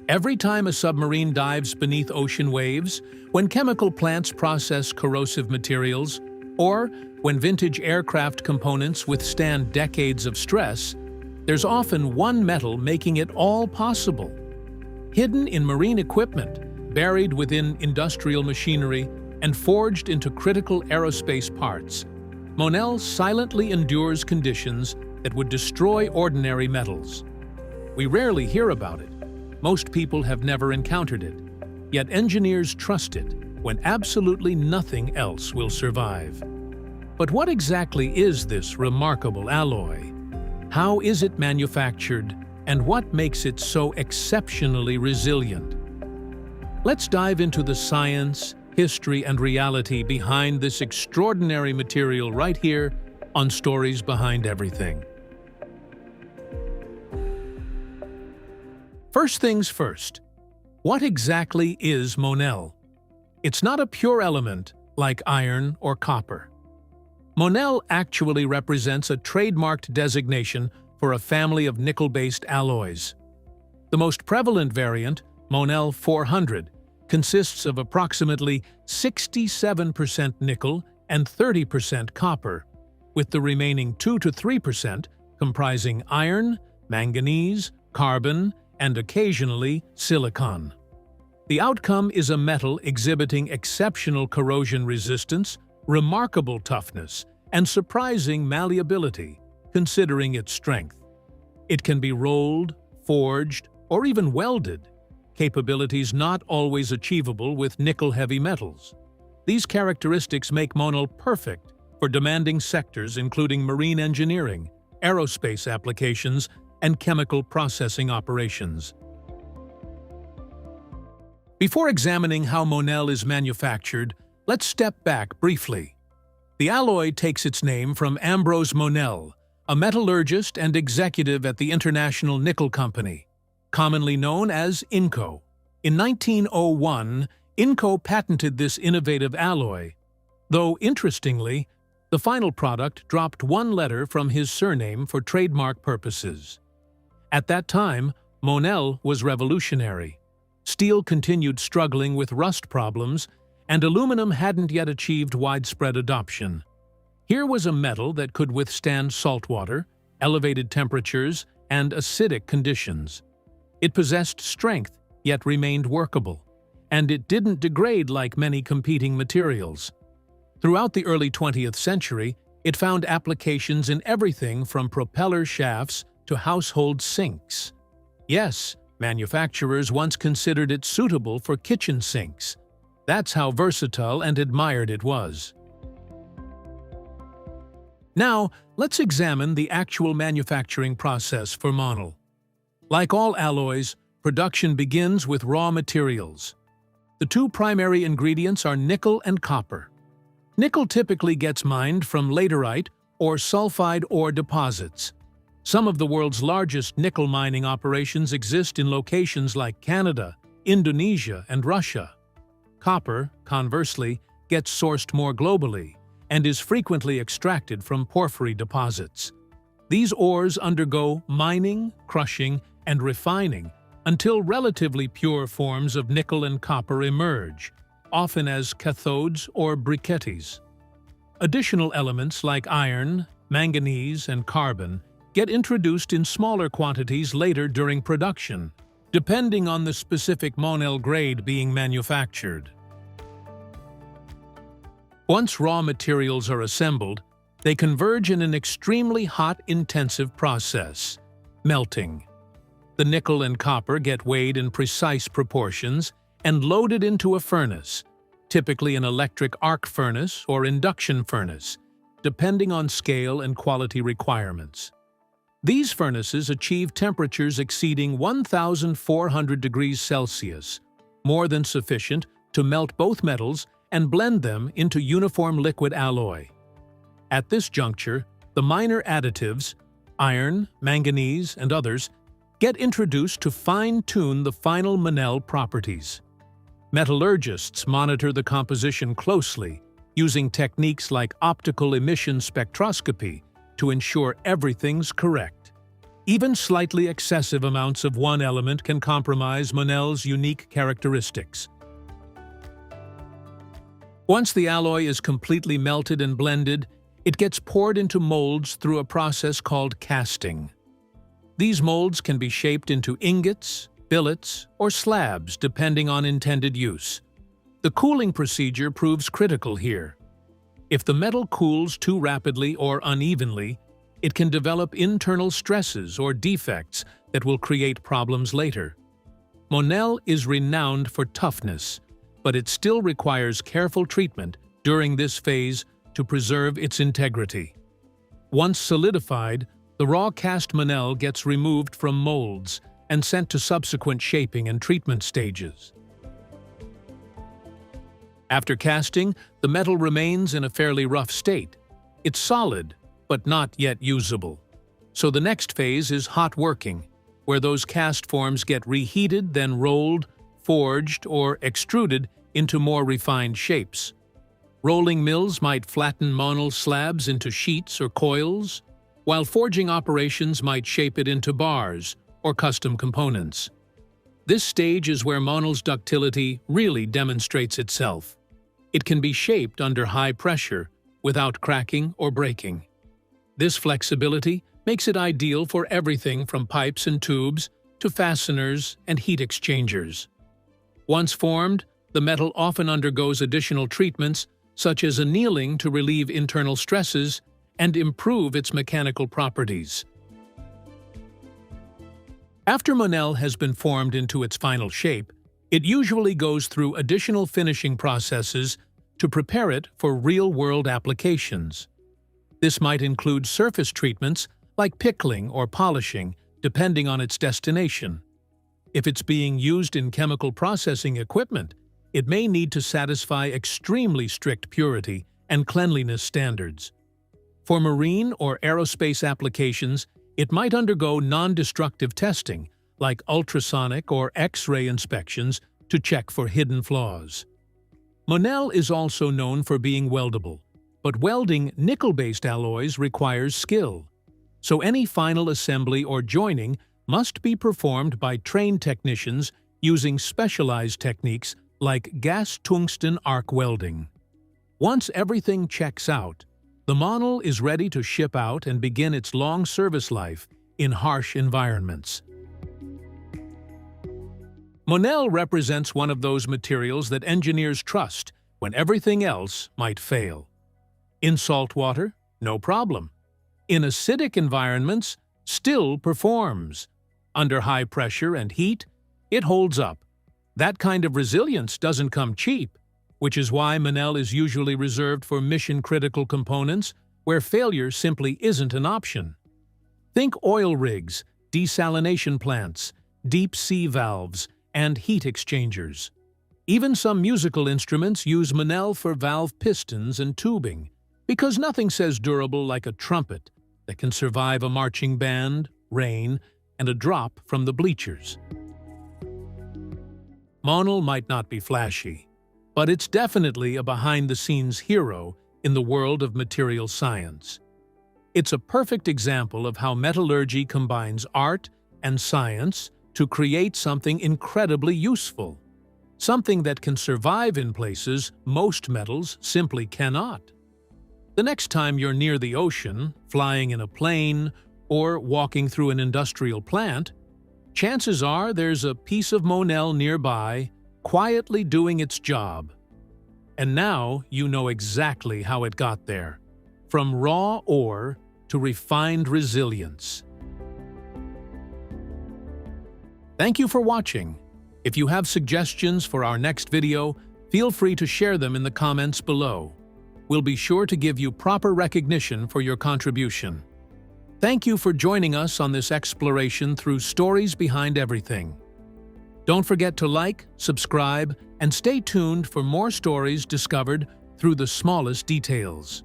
Every time a submarine dives beneath ocean waves, when chemical plants process corrosive materials, or when vintage aircraft components withstand decades of stress, there's often one metal making it all possible. Hidden in marine equipment, buried within industrial machinery, and forged into critical aerospace parts, Monel silently endures conditions that would destroy ordinary metals. We rarely hear about it. Most people have never encountered it, yet engineers trust it when absolutely nothing else will survive. But what exactly is this remarkable alloy? How is it manufactured, and what makes it so exceptionally resilient? Let's dive into the science, history, and reality behind this extraordinary material right here on Stories Behind Everything. First things first, what exactly is Monel? It's not a pure element like iron or copper. Monel actually represents a trademarked designation for a family of nickel-based alloys. The most prevalent variant, Monel 400, consists of approximately 67% nickel and 30% copper, with the remaining 2 to 3% comprising iron, manganese, carbon, and occasionally silicon. The outcome is a metal exhibiting exceptional corrosion resistance, remarkable toughness, and surprising malleability, considering its strength. It can be rolled, forged, or even welded, capabilities not always achievable with nickel-heavy metals. These characteristics make Monel perfect for demanding sectors including marine engineering, aerospace applications, and chemical processing operations. Before examining how Monel is manufactured, let's step back briefly. The alloy takes its name from Ambrose Monel, a metallurgist and executive at the International Nickel Company, commonly known as INCO. In 1901, INCO patented this innovative alloy, though interestingly, the final product dropped one letter from his surname for trademark purposes. At that time, Monel was revolutionary. Steel continued struggling with rust problems, and aluminum hadn't yet achieved widespread adoption. Here was a metal that could withstand saltwater, elevated temperatures, and acidic conditions. It possessed strength, yet remained workable, and it didn't degrade like many competing materials. Throughout the early 20th century, it found applications in everything from propeller shafts to household sinks. Yes, manufacturers once considered it suitable for kitchen sinks. That's how versatile and admired it was. Now, let's examine the actual manufacturing process for Monel. Like all alloys, production begins with raw materials. The two primary ingredients are nickel and copper. Nickel typically gets mined from laterite or sulfide ore deposits. Some of the world's largest nickel mining operations exist in locations like Canada, Indonesia, and Russia. Copper, conversely, gets sourced more globally and is frequently extracted from porphyry deposits. These ores undergo mining, crushing, and refining until relatively pure forms of nickel and copper emerge, often as cathodes or briquettes. Additional elements like iron, manganese, and carbon get introduced in smaller quantities later during production, depending on the specific Monel grade being manufactured. Once raw materials are assembled, they converge in an extremely hot, intensive process, melting. The nickel and copper get weighed in precise proportions and loaded into a furnace, typically an electric arc furnace or induction furnace, depending on scale and quality requirements. These furnaces achieve temperatures exceeding 1,400 degrees Celsius, more than sufficient to melt both metals and blend them into uniform liquid alloy. At this juncture, the minor additives, iron, manganese, and others, get introduced to fine-tune the final Monel properties. Metallurgists monitor the composition closely, using techniques like optical emission spectroscopy to ensure everything's correct. Even slightly excessive amounts of one element can compromise Monel's unique characteristics. Once the alloy is completely melted and blended, it gets poured into molds through a process called casting. These molds can be shaped into ingots, billets, or slabs depending on intended use. The cooling procedure proves critical here. If the metal cools too rapidly or unevenly, it can develop internal stresses or defects that will create problems later. Monel is renowned for toughness, but it still requires careful treatment during this phase to preserve its integrity. Once solidified, the raw cast Monel gets removed from molds and sent to subsequent shaping and treatment stages. After casting, the metal remains in a fairly rough state. It's solid, but not yet usable. So the next phase is hot working, where those cast forms get reheated, then rolled, forged, or extruded into more refined shapes. Rolling mills might flatten Monel slabs into sheets or coils, while forging operations might shape it into bars or custom components. This stage is where Monel's ductility really demonstrates itself. It can be shaped under high pressure without cracking or breaking. This flexibility makes it ideal for everything from pipes and tubes to fasteners and heat exchangers. Once formed, the metal often undergoes additional treatments such as annealing to relieve internal stresses and improve its mechanical properties. After Monel has been formed into its final shape, it usually goes through additional finishing processes to prepare it for real-world applications. This might include surface treatments like pickling or polishing, depending on its destination. If it's being used in chemical processing equipment, it may need to satisfy extremely strict purity and cleanliness standards. For marine or aerospace applications, it might undergo non-destructive testing, like ultrasonic or X-ray inspections, to check for hidden flaws. Monel is also known for being weldable, but welding nickel-based alloys requires skill. So any final assembly or joining must be performed by trained technicians using specialized techniques like gas tungsten arc welding. Once everything checks out, the Monel is ready to ship out and begin its long service life in harsh environments. Monel represents one of those materials that engineers trust when everything else might fail. In saltwater, no problem. In acidic environments, still performs. Under high pressure and heat, it holds up. That kind of resilience doesn't come cheap, which is why Monel is usually reserved for mission-critical components where failure simply isn't an option. Think oil rigs, desalination plants, deep-sea valves, and heat exchangers. Even some musical instruments use Monel for valve pistons and tubing, because nothing says durable like a trumpet that can survive a marching band, rain, and a drop from the bleachers. Monel might not be flashy, but it's definitely a behind-the-scenes hero in the world of material science. It's a perfect example of how metallurgy combines art and science to create something incredibly useful, something that can survive in places most metals simply cannot. The next time you're near the ocean, flying in a plane, or walking through an industrial plant, chances are there's a piece of Monel nearby, quietly doing its job. And now you know exactly how it got there, from raw ore to refined resilience. Thank you for watching. If you have suggestions for our next video, feel free to share them in the comments below. We'll be sure to give you proper recognition for your contribution. Thank you for joining us on this exploration through stories behind everything. Don't forget to like, subscribe, and stay tuned for more stories discovered through the smallest details.